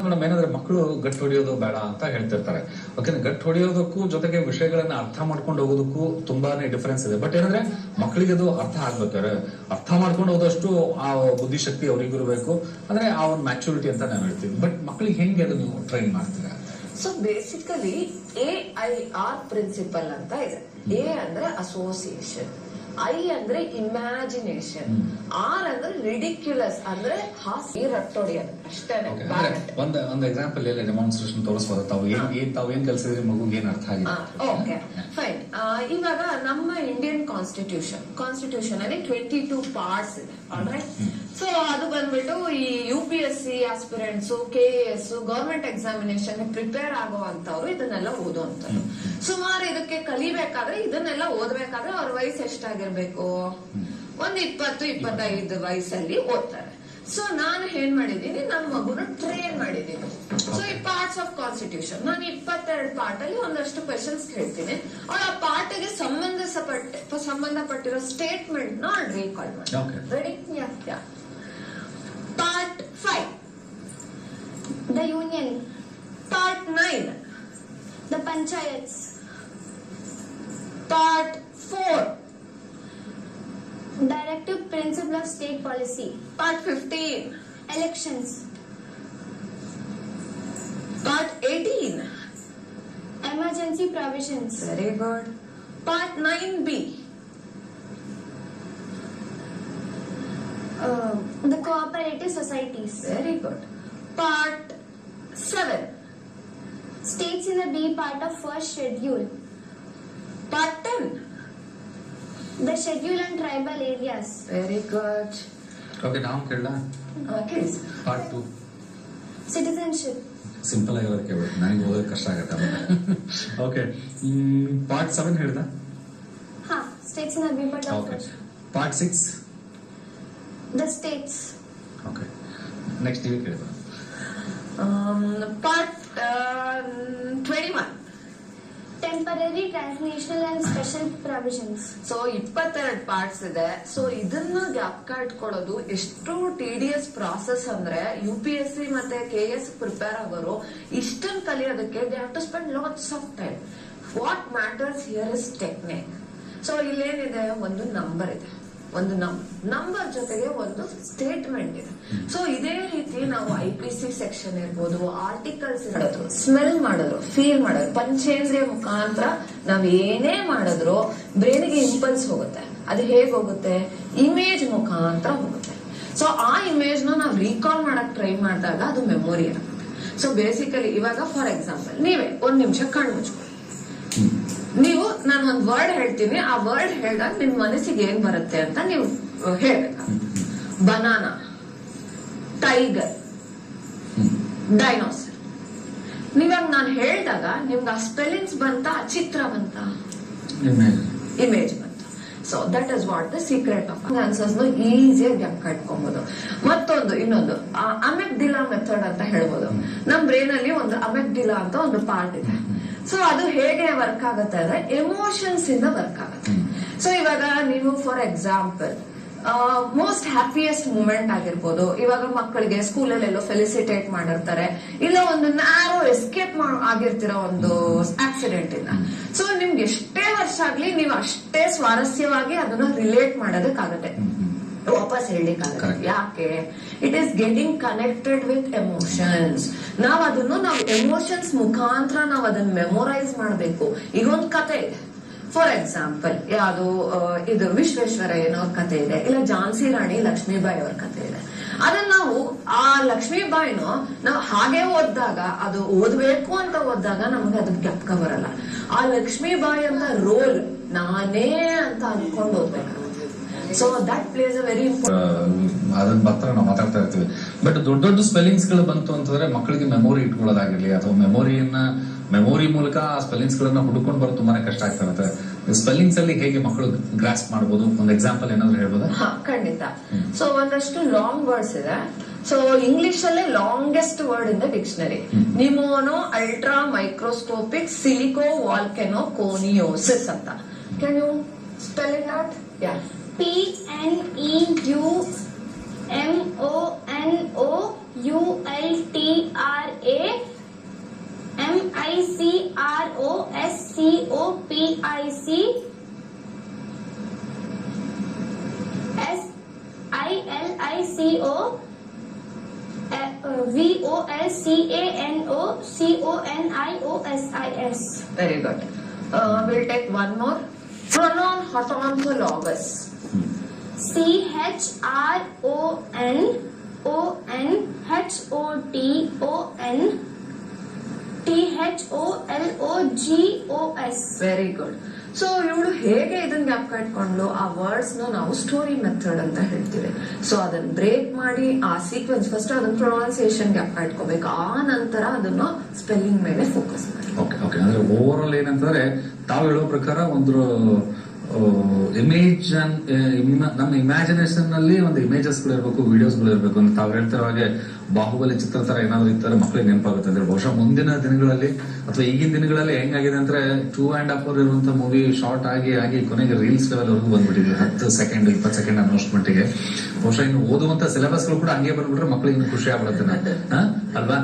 Madam ಏನಂದ್ರೆ ಮಕ್ಕಳು ಗಟ್ಟು ಹೊಡಿಯೋದು ಬೇಡ ಅಂತ ಹೇಳ್ತಿರ್ತಾರೆ. ಓಕೆ, ಗಟ್ಟು ಹೊಡಿಯೋದಕ್ಕೂ ಜೊತೆಗೆ ವಿಷಯಗಳನ್ನ ಅರ್ಥ ಮಾಡ್ಕೊಂಡು ಹೋಗೋದಕ್ಕೂ ತುಂಬಾನೇ ಡಿಫರೆನ್ಸ್ ಇದೆ. ಬಟ್ ಏನಂದ್ರೆ ಮಕ್ಕಳಿಗೆ ಅದು ಅರ್ಥ ಆಗ್ಬೇಕಾದ್ರೆ ಅರ್ಥ ಮಾಡ್ಕೊಂಡು ಹೋದಷ್ಟು ಆ ಬುದ್ಧಿಶಕ್ತಿ ಅವ್ರಿಗೂ ಇರಬೇಕು. ಅಂದ್ರೆ ಆ ಒಂದು ಮ್ಯಾಚುರಿಟಿ ಅಂತ ನಾನು ಹೇಳ್ತೀನಿ. ಬಟ್ ಮಕ್ಕಳಿಗೆ ಹೆಂಗೆ ಅದು ನೀವು ಟ್ರೈನ್ ಮಾಡ್ತೀರಾ? ಸೊ ಬೇಸಿಕಲಿ AIR ಪ್ರಿನ್ಸಿಪಲ್ ಅಂತ ಇದೆ. A ಅಂದ್ರೆ ಅಸೋಸಿಯೇಷನ್, I ಅಂದ್ರೆ ಇಮ್ಯಾಜಿನೇಷನ್, R ಅಂದ್ರೆ ರಿಡಿಕ್ಯುಲಸ್ ಅಂದ್ರೆ ಹಾಸ್ಯ ರಟ್ಟೊಡಿಯೋದು ಅಷ್ಟೇನೆ. ಒಂದು ಎಕ್ಸಾಂಪಲ್ ಎಲ್ಲ ಡೆಮಾನ್ಸ್ಟ್ರೇಷನ್ ತೋರಿಸ್ಬೋದು. ತಾವು ಏನ್ ಕಲಿಸಿದ್ರೆ ಮಗುಗೆ ಏನ್ ಅರ್ಥ ಆಗಿದೆ? Okay fine. ಇವಾಗ ನಮ್ಮ ಇಂಡಿಯನ್ ಕಾನ್ಸ್ಟಿಟ್ಯೂಷನ್ ಅಲ್ಲಿ 22 ಪಾರ್ಟ್ಸ್ ಇದೆ. ಸೊ ಅದು ಬಂದ್ಬಿಟ್ಟು ಈ UPSC aspirants, KAS, government examination prepare ಆಗುವಂತವ್ರು ಇದನ್ನೆಲ್ಲ ಓದುವಂತದ್ದು. ಸುಮಾರು ಇದಕ್ಕೆ ಕಲಿಬೇಕಾದ್ರೆ ಇದನ್ನೆಲ್ಲ ಓದ್ಬೇಕಾದ್ರೆ ಅವ್ರ ವಯಸ್ಸು ಎಷ್ಟಾಗಿರ್ಬೇಕು? ಒಂದು 20-25 ವಯಸ್ಸಲ್ಲಿ ಓದ್ತಾರೆ. ಸೊ ನಾನು ಏನ್ ಮಾಡಿದೀನಿ, ನನ್ನ ಮಗುನ ಟ್ರೈನ್ ಮಾಡಿದೀನಿ. ಸೊ ಈ ಪಾರ್ಟ್ಸ್ ಆಫ್ ಕಾನ್ಸ್ಟಿಟ್ಯೂಷನ್ ನಾನು 22 ಪಾರ್ಟ್ ಅಲ್ಲಿ ಒಂದಷ್ಟು ಕ್ವೆಶನ್ಸ್ ಕೇಳ್ತೀನಿ. ಅವಳ ಆ ಪಾರ್ಟ್ ಗೆ ಸಂಬಂಧಪಟ್ಟಿರೋ ಸ್ಟೇಟ್ಮೆಂಟ್ ನ ರೀಕಾಲ್ ಮಾಡಿ. Ready? Part 5 The Union. Part 9 The Panchayats. Part 4 Directive Principle of State Policy. Part 15 Elections. Part 18 Emergency Provisions. Very good. Part 9B The Cooperative Societies. Very good. Part 7 States in the B part of first schedule. Part 10 The schedule and tribal areas. Very good. Okay, ನಾವು ಕೇಳಲ್ಲ. Part 2 Citizenship. Simple ಆಗಿರೋದು ಕೇಳ್ಬೇಕು, ನನಗೆ ಓದೋದು ಕಷ್ಟ ಆಗತ್ತೆ. Okay, part 7 ಹೇಳ್ದ? States in the B part of okay. first. Part 6 The states. Okay, next ನೀವು ಕೇಳಿದ್ರು. Part 21 Temporary, transnational and special provisions. So 22 parts ಇದೆ. ಸೊ ಇದನ್ನ ಜ್ಞಾಪಕ ಇಟ್ಕೊಳ್ಳೋದು ಎಷ್ಟು TDS ಪ್ರಾಸೆಸ್ ಅಂದ್ರೆ UPSC ಮತ್ತೆ KS ಪ್ರಿಪೇರ್ ಆಗೋರು ಇಷ್ಟನ್ ಕಲಿಯೋದಕ್ಕೆ they have to spend lots of time. What matters here is technique. So ಇಲ್ಲೇನಿದೆ, ಒಂದು ನಂಬರ್ ಇದೆ, ಒಂದು ನಂಬರ್ ಜೊತೆಗೆ ಒಂದು ಸ್ಟೇಟ್ಮೆಂಟ್ ಇದೆ. ಸೊ ಇದೇ ರೀತಿ ನಾವು IPC ಸೆಕ್ಷನ್ ಇರ್ಬೋದು, ಆರ್ಟಿಕಲ್ಸ್ ಇರೋದು, ಸ್ಮೆಲ್ ಮಾಡೋದು, ಫೀಲ್ ಮಾಡೋದು, ಪಂಚೇಂದ್ರಿಯ ಮುಖಾಂತರ ನಾವ್ ಏನೇ ಮಾಡಿದ್ರು ಬ್ರೈನ್ಗೆ ಇಂಪಲ್ಸ್ ಹೋಗುತ್ತೆ. ಅದು ಹೇಗ್ ಹೋಗುತ್ತೆ? ಇಮೇಜ್ ಮುಖಾಂತರ ಹೋಗುತ್ತೆ. ಸೊ ಆ ಇಮೇಜ್ ನಾವು ರೀಕಾಲ್ ಮಾಡಕ್ ಟ್ರೈ ಮಾಡಿದಾಗ ಅದು ಮೆಮೊರಿ ಇರುತ್ತೆ. ಸೊ ಬೇಸಿಕಲಿ ಇವಾಗ ಫಾರ್ ಎಕ್ಸಾಂಪಲ್ ನೀವೇ 1 ನಿಮಿಷ ಕಣ್ಣು ಮುಚ್ಕೊಳ್ಳಿ. ನೀವು ನಾನು ಒಂದು ವರ್ಡ್ ಹೇಳ್ತೀನಿ, ಆ ವರ್ಡ್ ಹೇಳಿದಾಗ ನಿಮ್ ಮನಸ್ಸಿಗೆ ಏನ್ ಬರುತ್ತೆ ಅಂತ ನೀವು ಹೇಳ್ಬೇಕು. Banana, tiger, dinosaur. ನೀವಾಗ ನಾನು ಹೇಳಿದಾಗ ನಿಮ್ಗೆ ಆ ಸ್ಪೆಲ್ಲಿಂಗ್ಸ್ ಬಂತ, ಆ ಚಿತ್ರ ಬಂತ, ಇಮೇಜ್ ಬಂತ. So that is what the secret of answers ಈಸಿಯಾಗಿ ಜ್ಞಾಪಕ ಇಟ್ಕೊಬಹುದು. ಇನ್ನೊಂದು ಅಮೆಗ್ಡಿಲಾ ಮೆಥಡ್ ಅಂತ ಹೇಳ್ಬೋದು. ನಮ್ ಬ್ರೈನ್ ಅಲ್ಲಿ ಒಂದು ಅಮೆಗ್ಡಿಲಾ ಅಂತ ಒಂದು ಪಾರ್ಟ್ ಇದೆ. ಸೊ ಅದು ಹೇಗೆ ವರ್ಕ್ ಆಗುತ್ತೆ ಅಂದ್ರೆ ಎಮೋಷನ್ಸ್ ಇಂದ ವರ್ಕ್ ಆಗುತ್ತೆ. ಸೊ ಇವಾಗ ನೀವು for example most happiest moment ಆಗಿರ್ಬೋದು. ಇವಾಗ ಮಕ್ಕಳಿಗೆ ಸ್ಕೂಲಲ್ಲಿ ಎಲ್ಲೋ ಫೆಲಿಸಿಟೇಟ್ ಮಾಡಿರ್ತಾರೆ, ಇಲ್ಲ ಒಂದು ನ್ಯಾರೋ ಎಸ್ಕೇಪ್ ಆಗಿರ್ತಿರೋ ಒಂದು ಆಕ್ಸಿಡೆಂಟ್ ಇಂದ. ಸೊ ನಿಮ್ಗೆ ಎಷ್ಟೇ ವರ್ಷ ಆಗ್ಲಿ ನೀವು ಅಷ್ಟೇ ಸ್ವಾರಸ್ಯವಾಗಿ ಅದನ್ನ ರಿಲೇಟ್ ಮಾಡೋದಕ್ಕಾಗತ್ತೆ, ವಾಪಸ್ ಹೇಳಲಿಕ್ಕಾಗತ್ತೆ. ಯಾಕೆ? It is getting connected with emotions. ನಾವು ಎಮೋಷನ್ಸ್ ಮುಖಾಂತರ ನಾವು ಅದನ್ನ ಮೆಮೊರೈಸ್ ಮಾಡಬೇಕು. ಈಗ ಒಂದು ಕತೆ ಇದೆ, ಫಾರ್ ಎಕ್ಸಾಂಪಲ್ ಯಾವುದು ಇದು ವಿಶ್ವೇಶ್ವರಯ್ಯನವ್ರ ಕತೆ ಇದೆ, ಇಲ್ಲ ಝಾನ್ಸಿ ರಾಣಿ ಲಕ್ಷ್ಮೀಬಾಯಿ ಅವ್ರ ಕತೆ ಇದೆ. ಅದನ್ನ ನಾವು ಆ ಲಕ್ಷ್ಮೀಬಾಯಿನೂ ನಾವು ಹಾಗೆ ಓದಿದಾಗ, ಅದು ಓದ್ಬೇಕು ಅಂತ ಓದಿದಾಗ ನಮ್ಗೆ ಅದ್ರ ಜ್ಞಾಪಕ ಬರಲ್ಲ. ಆ ಲಕ್ಷ್ಮೀಬಾಯಿ ಅಂತ ರೋಲ್ ನಾನೇ ಅಂತ ಅನ್ಕೊಂಡು ಓದ್ಬೇಕಾಗುತ್ತೆ. So that plays a very important. ಅದನ್ನ ಮಾತ್ರ ನಾವು ಮಾತಾಡ್ತಾ ಇರ್ತೀವಿ. ಬಟ್ ದೊಡ್ಡ ಸ್ಪೆಲ್ಲಿಂಗ್ಸ್ ಗಳು ಬಂತು ಅಂತಂದ್ರೆ ಮಕ್ಕಳಿಗೆ ಮೆಮೊರಿ ಇಟ್ಕೊಳ್ಳೋದಾಗಿರ್ಲಿ ಅಥವಾ ಮೆಮೊರಿ ಮೂಲಕ ಆ ಸ್ಪೆಲ್ಲಿಂಗ್ಸ್ ಗಳನ್ನ ಹುಡುಕೊಂಡು ಬರೋದು ತುಂಬಾನೇ ಕಷ್ಟ ಆಗ್ತಾ ಇರುತ್ತೆ. ಸ್ಪೆಲ್ಲಿಂಗ್ಸ್ ಅಲ್ಲಿ ಹೇಗೆ ಮಕ್ಕಳು ಗ್ರಾಸ್ಪ್ ಮಾಡಬಹುದು? ಒಂದು ಎಕ್ಸಾಂಪಲ್ ಏನಾದ್ರು ಹೇಳ್ಬೋದಾ? ಖಂಡಿತ. ಸೊ ಒಂದಷ್ಟು ಲಾಂಗ್ ವರ್ಡ್ಸ್ ಇದೆ. ಸೊ ಇಂಗ್ಲಿಷ್ ಅಲ್ಲೇ longest word in the dictionary pneumonoultramicroscopicsilicovolcanoconiosis ಅಂತ. Can you spell it out? PNEUMONOULTRA VOLCANOCONIOSIS. Very good. We'll take one more. Pronoun autontologous. CHRONONHOTOLOGOS. Very good. So ಇವಳು ಹೇಗೆ ಇದನ್ನ ಜ್ಞಾಪಕ ಇಟ್ಕೊಂಡು ಆ words ನಾವು story method ಅಂತ ಹೇಳ್ತೀವಿ. ಸೊ ಅದನ್ನ ಬ್ರೇಕ್ ಮಾಡಿ ಆ ಸೀಕ್ವೆನ್ಸ್ ಫಸ್ಟ್ ಅದನ್ನ ಪ್ರೊನೌನ್ಸಿಯೇಷನ್ ಜ್ಞಾಪಕ ಇಟ್ಕೋಬೇಕು, ಆ ನಂತರ ಅದನ್ನ ಸ್ಪೆಲ್ಲಿಂಗ್ ಮೇಲೆ ಫೋಕಸ್ ಮಾಡಿ. ಓಕೆ ಓಕೆ ಅಂದ್ರೆ ಓವರ್ ಆಲ್ ಏನಂತಂದ್ರೆ ತಾವು ಹೇಳೋ ಪ್ರಕಾರ ಒಂದು ಇಮೇಜ್ ನಮ್ಮ ಇಮ್ಯಾಜಿನೇಷನ್ ನಲ್ಲಿ ಒಂದು ಇಮೇಜಸ್ ಗಳು ಇರಬೇಕು, ವಿಡಿಯೋಸ್ ಗಳು ಇರಬೇಕು ಅಂತ ತಾವು ಹೇಳ್ತಿರೋ ಹಾಗೆ ಬಾಹುಬಲಿ ಚಿತ್ರ ತರ ಏನಾದ್ರು ಇರ್ತಾರೆ ಮಕ್ಕಳಿಗೆ ನೆನಪಾಗುತ್ತೆ ಅಂದ್ರೆ ಬಹುಶಃ ಮುಂದಿನ ದಿನಗಳಲ್ಲಿ ಅಥವಾ ಈಗಿನ ದಿನಗಳಲ್ಲಿ ಹೆಂಗಾಗಿದೆ ಅಂದ್ರೆ 2.5 hour ಇರುವಂತ ಮೂವಿ ಶಾರ್ಟ್ ಆಗಿ ಕೊನೆಗೆ ರೀಲ್ಸ್ ಲೆವೆಲ್ ವರೆಗೂ ಬಂದ್ಬಿಟ್ಟಿದೆ. 10 ಸೆಕೆಂಡ್ 20 ಸೆಕೆಂಡ್ ಅನ್ನೋಷ್ಟು ಮಟ್ಟಿಗೆ ಬಹುಶಃ ಇನ್ನು ಓದುವಂತ ಸಿಲೆಬಸ್ ಗಳು ಕೂಡ ಹಂಗೆ ಬಂದ್ಬಿಟ್ರೆ ಮಕ್ಕಳಿಗೆ ಖುಷಿ ಆಗ್ಬಿಡುತ್ತೆ ಅಲ್ವಾ.